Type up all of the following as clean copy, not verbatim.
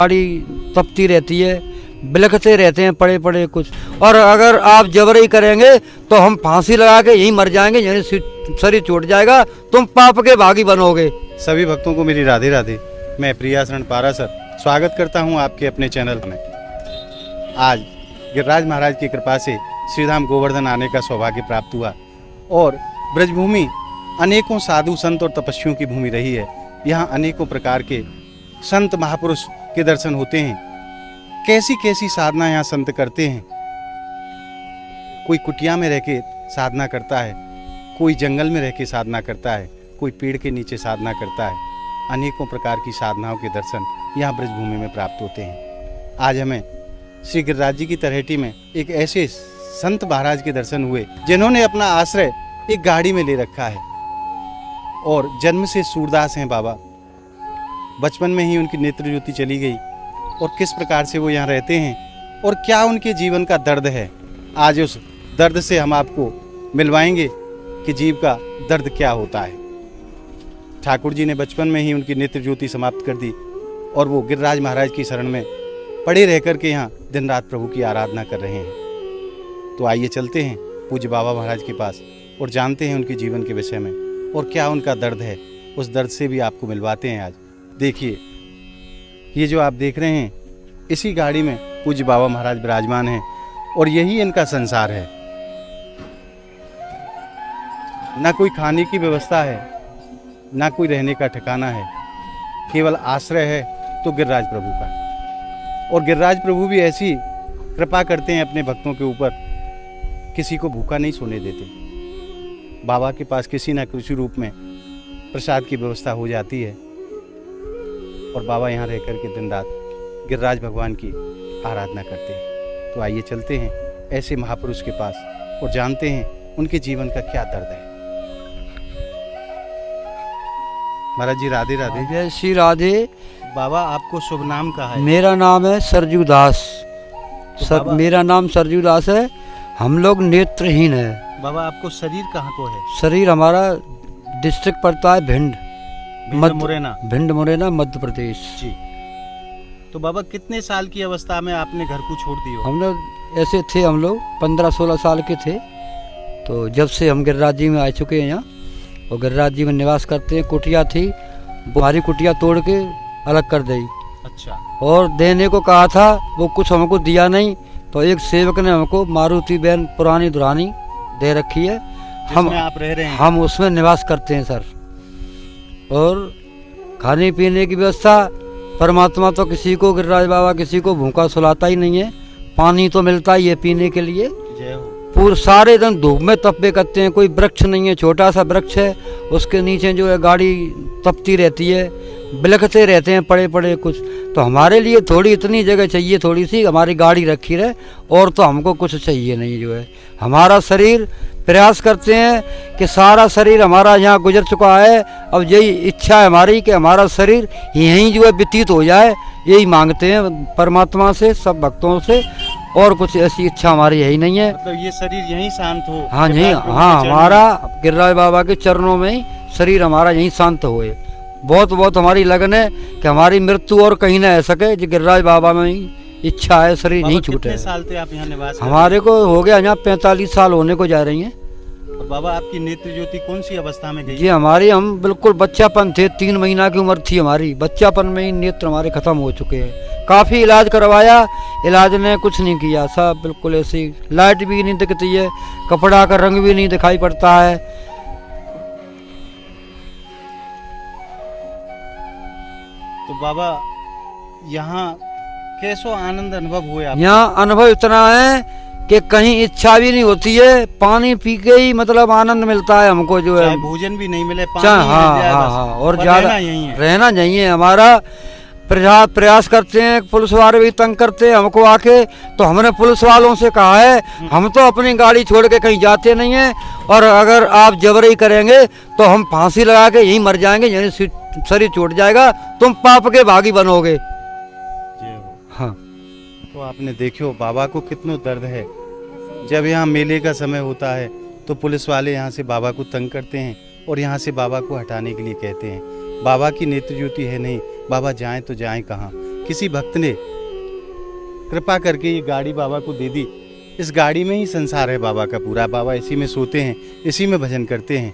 गाड़ी तपती रहती है, बिलखते रहते हैं पड़े पड़े कुछ। और अगर आप जबरई करेंगे तो हम फांसी लगा के यहीं मर जाएंगे, यहीं शरीर छूट जाएगा, तुम पाप के भागी बनोगे। सभी भक्तों को मेरी राधे राधे। मैं प्रिया शरण पारासर स्वागत करता हूं आपके अपने चैनल में। आज गिरिराज महाराज की कृपा से श्रीधाम गोवर्धन आने का सौभाग्य प्राप्त हुआ और ब्रजभूमि अनेकों साधु संत और तपस्वियों की भूमि रही है। यहाँ अनेकों प्रकार के संत महापुरुष के दर्शन होते हैं। कैसी कैसी साधना यहाँ संत करते हैं। कोई कुटिया में रह के साधना करता है, कोई जंगल में रह के साधना करता है, कोई पेड़ के नीचे साधना करता है। अनेकों प्रकार की साधनाओं के दर्शन यहाँ ब्रजभूमि में प्राप्त होते हैं। आज हमें श्री गिरिराज जी की तलहटी में एक ऐसे संत महाराज के दर्शन हुए जिन्होंने अपना आश्रय एक गाड़ी में ले रखा है और जन्म से सूरदास हैं बाबा। बचपन में ही उनकी नेत्र ज्योति चली गई और किस प्रकार से वो यहाँ रहते हैं और क्या उनके जीवन का दर्द है, आज उस दर्द से हम आपको मिलवाएंगे कि जीव का दर्द क्या होता है। ठाकुर जी ने बचपन में ही उनकी नेत्र ज्योति समाप्त कर दी और वो गिरिराज महाराज की शरण में पड़े रह कर के यहाँ दिन रात प्रभु की आराधना कर रहे हैं। तो आइए चलते हैं पूज्य बाबा महाराज के पास और जानते हैं उनके जीवन के विषय में और क्या उनका दर्द है। उस दर्द से भी आपको मिलवाते हैं आज। देखिए, ये जो आप देख रहे हैं, इसी गाड़ी में पूज्य बाबा महाराज विराजमान हैं और यही इनका संसार है। ना कोई खाने की व्यवस्था है, ना कोई रहने का ठिकाना है, केवल आश्रय है तो गिरिराज प्रभु का। और गिरिराज प्रभु भी ऐसी कृपा करते हैं अपने भक्तों के ऊपर, किसी को भूखा नहीं सोने देते। बाबा के पास किसी न किसी रूप में प्रसाद की व्यवस्था हो जाती है और बाबा यहाँ रह कर के दिन रात गिरिराज भगवान की आराधना करते हैं। तो आइए चलते हैं ऐसे महापुरुष के पास और जानते हैं उनके जीवन का क्या दर्द है। महाराज जी राधे राधे। जय श्री राधे। बाबा, आपको शुभ नाम कहा है? मेरा नाम है सरजू दास। मेरा नाम सरजू दास है। हम लोग नेत्रहीन है। बाबा, आपको शरीर कहाँ को है? शरीर हमारा डिस्ट्रिक्ट पड़ता है भिंड, भिंड मुरैना मध्य प्रदेश जी। तो बाबा, कितने साल की अवस्था में आपने घर को छोड़ दिया? हम लोग ऐसे थे, हम लोग 15-16 साल के थे। तो जब से हम गिरिराज जी में आ चुके हैं यहाँ और गिरिराज जी में निवास करते हैं। कुटिया थी, हमारी कुटिया तोड़ के अलग कर दी। अच्छा। और देने को कहा था, वो कुछ हमको दिया नहीं। तो एक सेवक ने हमको मारुति बैन पुरानी दुरानी दे रखी है। आप रह रहे हैं? हम उसमें निवास करते हैं सर। और खाने पीने की व्यवस्था, परमात्मा तो किसी को, गिरिराज बाबा किसी को भूखा सुलाता ही नहीं है। पानी तो मिलता ही है पीने के लिए। जय हो। पूरे सारे दिन धूप में तपे करते हैं। कोई वृक्ष नहीं है, छोटा सा वृक्ष है, उसके नीचे जो है गाड़ी तपती रहती है, बिलखते रहते हैं पड़े पड़े कुछ। तो हमारे लिए थोड़ी इतनी जगह चाहिए, थोड़ी सी हमारी गाड़ी रखी रहे, और तो हमको कुछ चाहिए नहीं। जो है हमारा शरीर, प्रयास करते हैं कि सारा शरीर हमारा यहाँ गुजर चुका है। अब यही इच्छा है हमारी कि हमारा शरीर यहीं जो है व्यतीत हो जाए। यही मांगते हैं परमात्मा से, सब भक्तों से, और कुछ ऐसी इच्छा हमारी यही नहीं है। मतलब ये शरीर यहीं शांत हो? हाँ यहीं, हाँ, हमारा गिरिराज बाबा के चरणों में ही शरीर हमारा यहीं शांत हुए। बहुत बहुत हमारी लगन है कि हमारी मृत्यु और कहीं ना रह सके। जो गिरिराज बाबा में ही इच्छा है, शरीर नहीं छूटे। कितने साल थे आप यहाँ निवास? हमारे को हो गया यहाँ 45 साल होने को जा रही हैं। और बाबा, आपकी नेत्र ज्योति कौन सी अवस्था में गई? जी हमारी, हम बिल्कुल बच्चापन थे, 3 महीना की उम्र थी हमारी। बच्चापन में ही नेत्र हमारे खत्म हो चुके हैं। काफ़ी इलाज करवाया, इलाज ने कुछ नहीं किया। सब बिल्कुल ऐसी, लाइट भी नहीं दिखती है, कपड़ा का रंग भी नहीं दिखाई पड़ता है। तो बाबा, यहाँ कैसो आनंद अनुभव हुए आप? यहाँ अनुभव इतना है कि कहीं इच्छा भी नहीं होती है, पानी पी के ही मतलब आनंद मिलता है हमको। जो है भोजन भी नहीं मिले, पानी हाँ, और ज्यादा रहना यही है हमारा। प्रयास करते हैं, पुलिस वाले भी तंग करते हैं हमको आके। तो हमने पुलिस वालों से कहा है, हम तो अपनी गाड़ी छोड़ के कहीं जाते नहीं हैं, और अगर आप जबरई करेंगे तो हम फांसी लगा के यहीं मर जाएंगे, यहीं शरीर छूट जाएगा, तुम पाप के भागी बनोगे। हाँ। तो आपने देखो बाबा को कितना दर्द है। जब यहाँ मेले का समय होता है तो पुलिस वाले यहाँ से बाबा को तंग करते हैं और यहाँ से बाबा को हटाने के लिए कहते हैं। बाबा की नेत्र ज्योति है नहीं, बाबा जाएं तो जाएं कहाँ, किसी भक्त ने कृपा करके ये गाड़ी बाबा को दे दी। इस गाड़ी में ही संसार है बाबा का पूरा। बाबा इसी में सोते हैं, इसी में भजन करते हैं।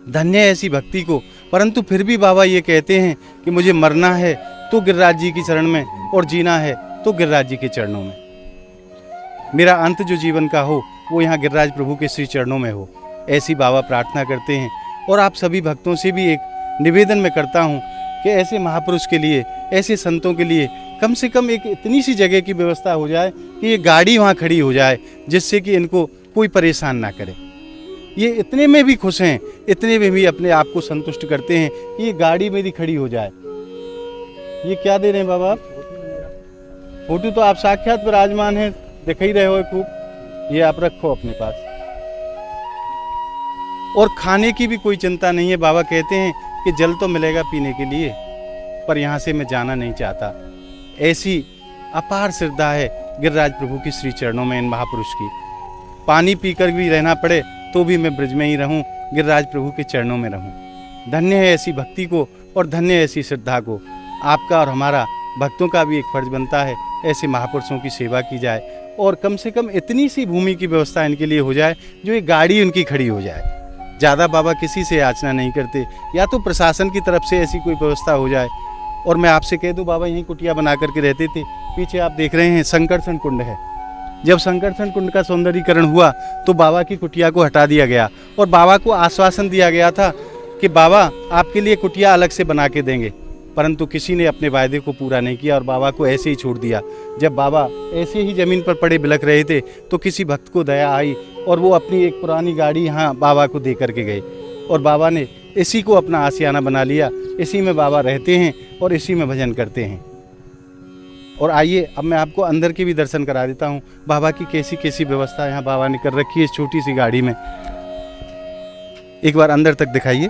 धन्य है ऐसी भक्ति को। परंतु फिर भी बाबा ये कहते हैं कि मुझे मरना है तो गिरिराज जी की शरण में, और जीना है तो गिरिराज जी के चरणों में। मेरा अंत जो जीवन का हो वो यहाँ गिरिराज प्रभु के श्री चरणों में हो, ऐसी बाबा प्रार्थना करते हैं। और आप सभी भक्तों से भी एक निवेदन मैं करता हूँ कि ऐसे महापुरुष के लिए, ऐसे संतों के लिए कम से कम एक इतनी सी जगह की व्यवस्था हो जाए कि ये गाड़ी वहाँ खड़ी हो जाए, जिससे कि इनको कोई परेशान ना करे। ये इतने में भी खुश हैं, इतने में भी अपने आप को संतुष्ट करते हैं कि ये गाड़ी मेरी खड़ी हो जाए। ये क्या दे रहे हैं बाबा आप? फोटो तो आप साक्षात विराजमान हैं, दिख ही रहे हो खूब। ये आप रखो अपने पास। और खाने की भी कोई चिंता नहीं है। बाबा कहते हैं कि जल तो मिलेगा पीने के लिए, पर यहाँ से मैं जाना नहीं चाहता। ऐसी अपार श्रद्धा है गिरिराज प्रभु की श्री चरणों में इन महापुरुष की। पानी पीकर भी रहना पड़े तो भी मैं ब्रज में ही रहूं, गिरिराज प्रभु के चरणों में रहूं। धन्य है ऐसी भक्ति को और धन्य है ऐसी श्रद्धा को। आपका और हमारा भक्तों का भी एक फर्ज बनता है ऐसे महापुरुषों की सेवा की जाए, और कम से कम इतनी सी भूमि की व्यवस्था इनके लिए हो जाए जो एक गाड़ी उनकी खड़ी हो जाए। ज़्यादा बाबा किसी से याचना नहीं करते, या तो प्रशासन की तरफ से ऐसी कोई व्यवस्था हो जाए। और मैं आपसे कह दूं, बाबा यहीं कुटिया बना करके रहते थे। पीछे आप देख रहे हैं संकर्षण कुंड है। जब संकर्षण कुंड का सौंदर्यीकरण हुआ तो बाबा की कुटिया को हटा दिया गया, और बाबा को आश्वासन दिया गया था कि बाबा आपके लिए कुटिया अलग से बना के देंगे। परंतु किसी ने अपने वायदे को पूरा नहीं किया और बाबा को ऐसे ही छोड़ दिया। जब बाबा ऐसे ही ज़मीन पर पड़े बिलख रहे थे तो किसी भक्त को दया आई और वो अपनी एक पुरानी गाड़ी यहाँ बाबा को दे करके गए, और बाबा ने इसी को अपना आशियाना बना लिया। इसी में बाबा रहते हैं और इसी में भजन करते हैं। और आइए अब मैं आपको अंदर के भी दर्शन करा देता हूँ, बाबा की कैसी कैसी व्यवस्था यहाँ बाबा ने कर रखी है इस छोटी सी गाड़ी में। एक बार अंदर तक दिखाइए।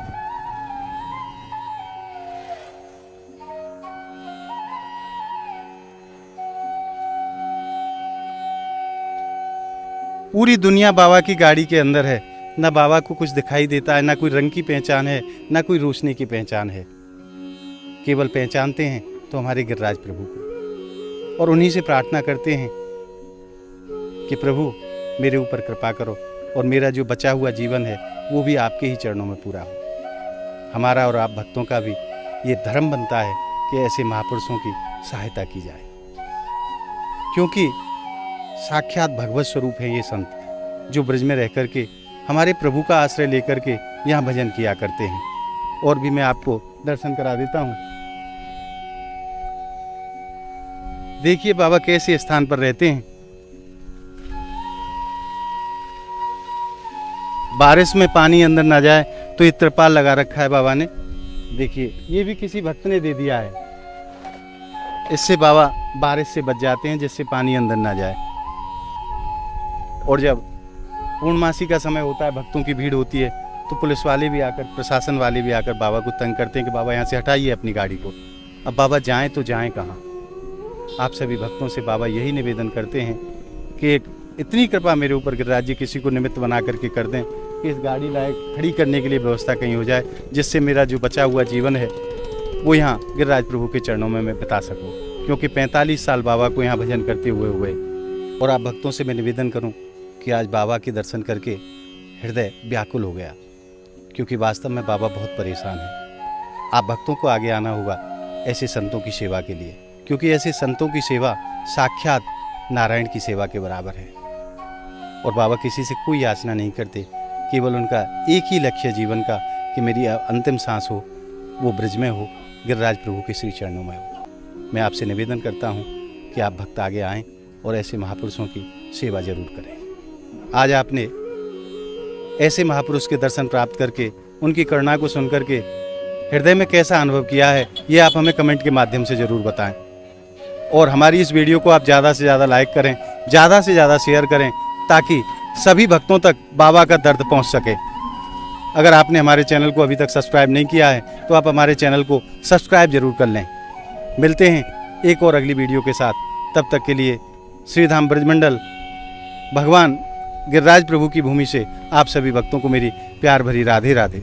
पूरी दुनिया बाबा की गाड़ी के अंदर है। ना बाबा को कुछ दिखाई देता है, ना कोई रंग की पहचान है, ना कोई रोशनी की पहचान है। केवल पहचानते हैं तो हमारे गिरिराज प्रभु को, और उन्हीं से प्रार्थना करते हैं कि प्रभु मेरे ऊपर कृपा करो और मेरा जो बचा हुआ जीवन है वो भी आपके ही चरणों में पूरा हो। हमारा और आप भक्तों का भी ये धर्म बनता है कि ऐसे महापुरुषों की सहायता की जाए, क्योंकि साक्षात भगवत स्वरूप है ये संत, जो ब्रज में रह कर के हमारे प्रभु का आश्रय लेकर के यहाँ भजन किया करते हैं। और भी मैं आपको दर्शन करा देता हूँ। देखिए बाबा कैसे स्थान पर रहते हैं। बारिश में पानी अंदर ना जाए तो ये त्रिपाल लगा रखा है बाबा ने। देखिए ये भी किसी भक्त ने दे दिया है। इससे बाबा बारिश से बच जाते हैं, जिससे पानी अंदर ना जाए। और जब पूर्णमासी का समय होता है, भक्तों की भीड़ होती है, तो पुलिस वाले भी आकर, प्रशासन वाले भी आकर बाबा को तंग करते हैं कि बाबा यहाँ से हटाइए अपनी गाड़ी को। अब बाबा जाएं तो जाएं कहाँ। आप सभी भक्तों से बाबा यही निवेदन करते हैं कि एक इतनी कृपा मेरे ऊपर गिरिराज जी किसी को निमित्त बना करके कर दें कि इस गाड़ी लायक खड़ी करने के लिए व्यवस्था कहीं हो जाए, जिससे मेरा जो बचा हुआ जीवन है वो यहाँ गिरिराज प्रभु के चरणों में मैं बिता सकूँ। क्योंकि 45 साल बाबा को यहाँ भजन करते हुए। और आप भक्तों से मैं निवेदन करूँ कि आज बाबा के दर्शन करके हृदय व्याकुल हो गया, क्योंकि वास्तव में बाबा बहुत परेशान है। आप भक्तों को आगे आना होगा ऐसे संतों की सेवा के लिए, क्योंकि ऐसे संतों की सेवा साक्षात नारायण की सेवा के बराबर है। और बाबा किसी से कोई याचना नहीं करते, केवल उनका एक ही लक्ष्य जीवन का कि मेरी अंतिम सांस हो वो ब्रज में हो, गिरिराज प्रभु के श्री चरणों में हो। मैं आपसे निवेदन करता हूँ कि आप भक्त आगे आएँ और ऐसे महापुरुषों की सेवा जरूर करें। आज आपने ऐसे महापुरुष के दर्शन प्राप्त करके, उनकी करुणा को सुन करके हृदय में कैसा अनुभव किया है, ये आप हमें कमेंट के माध्यम से ज़रूर बताएं। और हमारी इस वीडियो को आप ज़्यादा से ज़्यादा लाइक करें, ज़्यादा से ज़्यादा शेयर करें, ताकि सभी भक्तों तक बाबा का दर्द पहुंच सके। अगर आपने हमारे चैनल को अभी तक सब्सक्राइब नहीं किया है तो आप हमारे चैनल को सब्सक्राइब जरूर कर लें। मिलते हैं एक और अगली वीडियो के साथ। तब तक के लिए श्रीधाम ब्रजमंडल भगवान गिरिराज प्रभु की भूमि से आप सभी भक्तों को मेरी प्यार भरी राधे राधे।